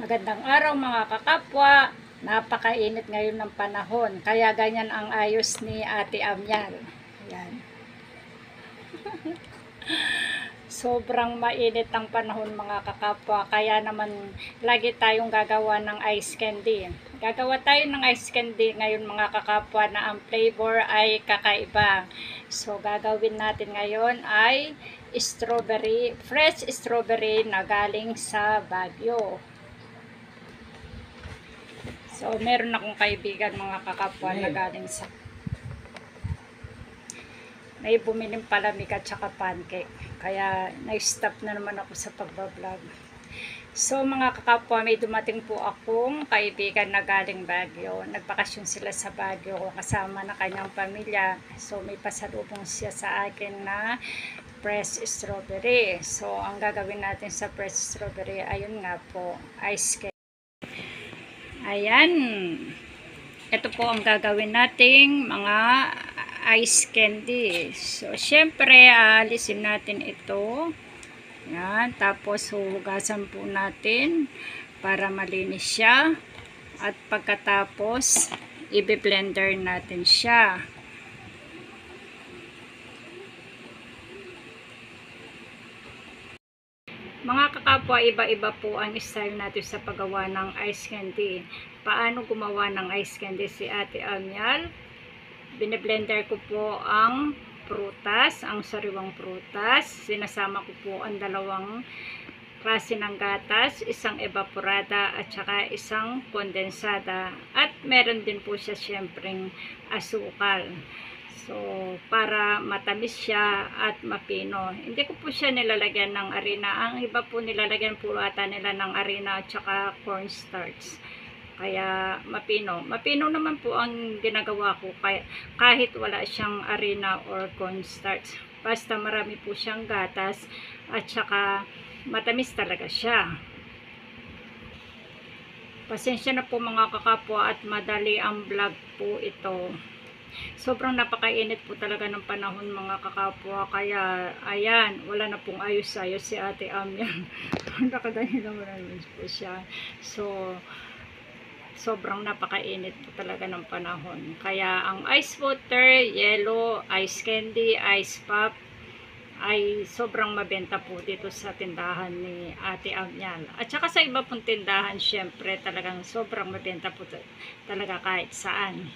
Magandang araw mga kakapwa. Napakainit ngayon ng panahon. Kaya ganyan ang ayos ni Ate Amyal. Ayan. Sobrang mainit ang panahon mga kakapwa. Kaya naman lagi tayong gagawa ng ice candy. Gagawa tayo ng ice candy ngayon mga kakapwa na ang flavor ay kakaiba. So gagawin natin ngayon ay strawberry, fresh strawberry na galing sa Baguio. So, meron akong kaibigan mga kakapwa na galing sa may bumiling palamig at saka pancake. Kaya, na-stop na naman ako sa pagbablog. So, mga kakapwa, may dumating po akong kaibigan na galing Baguio. Nagbakasyon sila sa Baguio kasama na kanyang pamilya. So, may pasalubong siya sa akin na fresh strawberry. So, ang gagawin natin sa fresh strawberry, ayun nga po, ice cream. Ayan. Ito po ang gagawin nating mga ice candy. So, syempre, alisin natin ito. Ayan. Tapos, huhugasan po natin para malinis siya. At pagkatapos, i-blender natin siya. Mga kakapwa, iba-iba po ang style natin sa paggawa ng ice candy. Paano gumawa ng ice candy si Ate Amyal? Bine-blender ko po ang prutas, ang sariwang prutas. Sinasama ko po ang dalawang klase ng gatas, isang evaporada at saka isang kondensada. At meron din po siya syempreng asukal. So, para matamis siya at mapino. Hindi ko po siya nilalagyan ng harina. Ang iba po nilalagyan po ata nila ng harina at saka cornstarch. Kaya mapino. Mapino naman po ang ginagawa ko kahit wala siyang harina or cornstarch. Basta marami po siyang gatas at saka matamis talaga siya. Pasensya na po mga kakapwa at madali ang vlog po ito. Sobrang napakainit po talaga ng panahon mga kakapwa. Kaya, ayan, wala na pong ayos-ayos si Ate Amyal. Nakaganyan naman po siya. So, sobrang napakainit po talaga ng panahon. Kaya, ang ice water, yellow, ice candy, ice pop, ay sobrang mabenta po dito sa tindahan ni Ate Amyal. At saka sa iba pong tindahan, syempre, talagang sobrang mabenta po talaga kahit saan.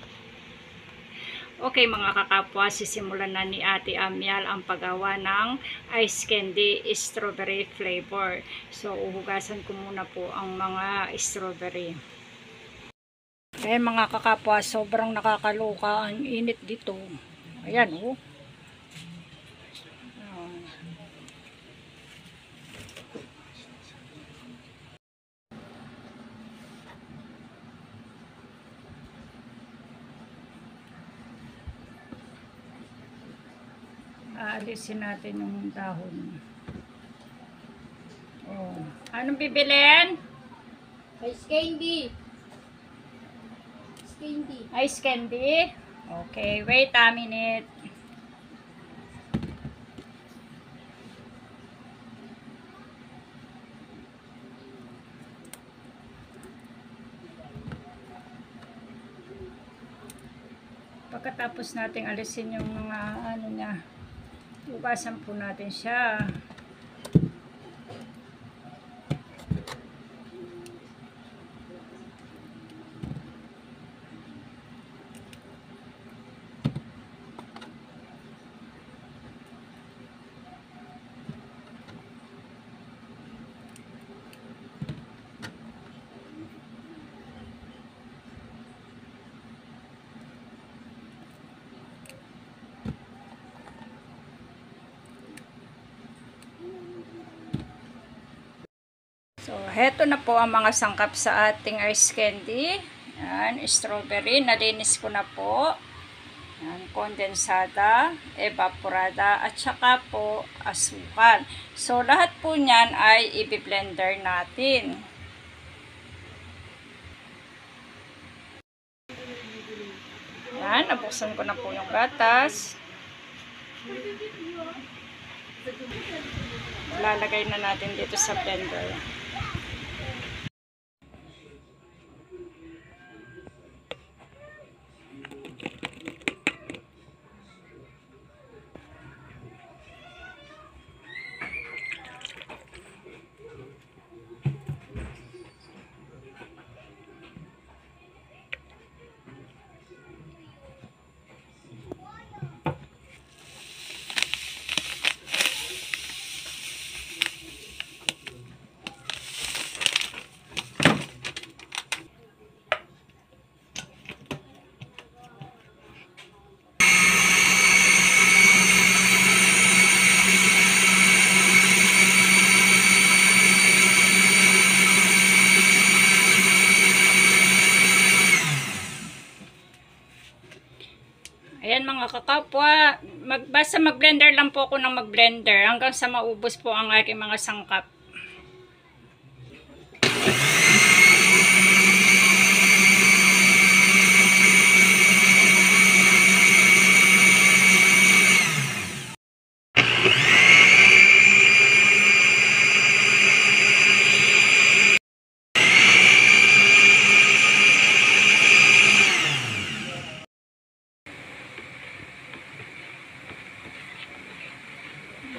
Okay mga kakapwa, sisimulan na ni Ate Amyal ang paggawa ng ice candy strawberry flavor. So, uhugasan ko muna po ang mga strawberry. Eh mga kakapwa, sobrang nakakaloka ang init dito. Ayan oh. Aalisin natin yung dahon. Oh. Anong bibilin? Ice candy. Ice candy. Ice candy? Okay, wait a minute. Pagkatapos nating alisin yung mga ano niya, hugasan po natin siya. So, heto na po ang mga sangkap sa ating ice candy. Yan, strawberry, nalinis ko na po. Yan, kondensada, evaporada, at saka po asukal. So, lahat po niyan ay i-blender natin. Yan, nabuksan ko na po yung gatas. Lalagay na natin dito sa blender. Ayan mga kakapwa, basta mag-blender lang po ako ng mag-blender hanggang sa maubos po ang aking mga sangkap.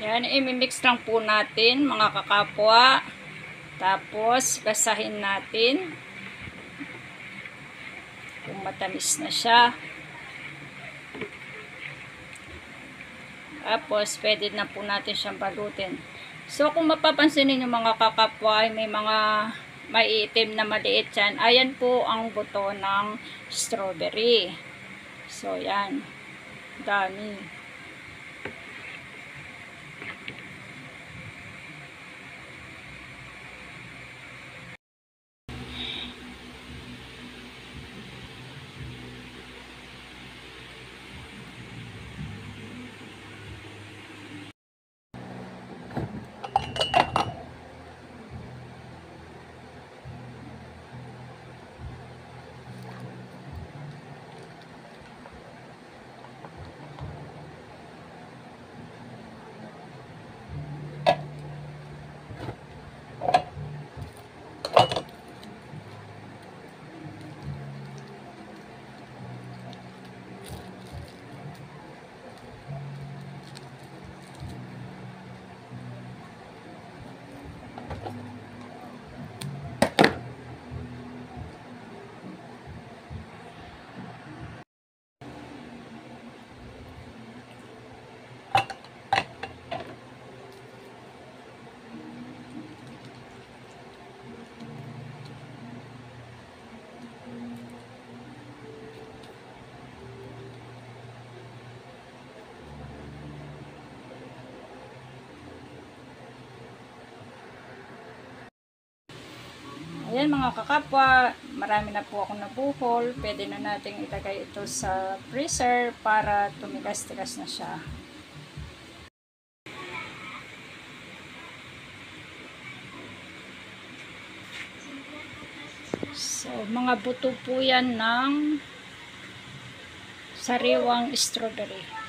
Yan, imimix lang po natin mga kakapwa. Tapos, basahin natin. Kung matamis na siya. Tapos, pwede na po natin siyang balutin. So, kung mapapansin niyo mga kakapwa, ay may mga maiitim na maliit yan. Ayan po ang buto ng strawberry. So, yan. Dami. Ayan mga kakapwa, marami na po akong nabuhol. Pwede na nating ilagay ito sa freezer para tumigas-tigas na siya. So, mga buto po yan ng sariwang strawberry.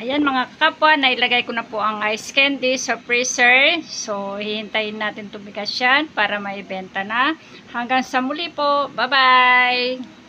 Ayan mga kapwa, nailagay ko na po ang ice candy sa freezer. So, hihintayin natin tumigas yan para maibenta na. Hanggang sa muli po. Bye-bye!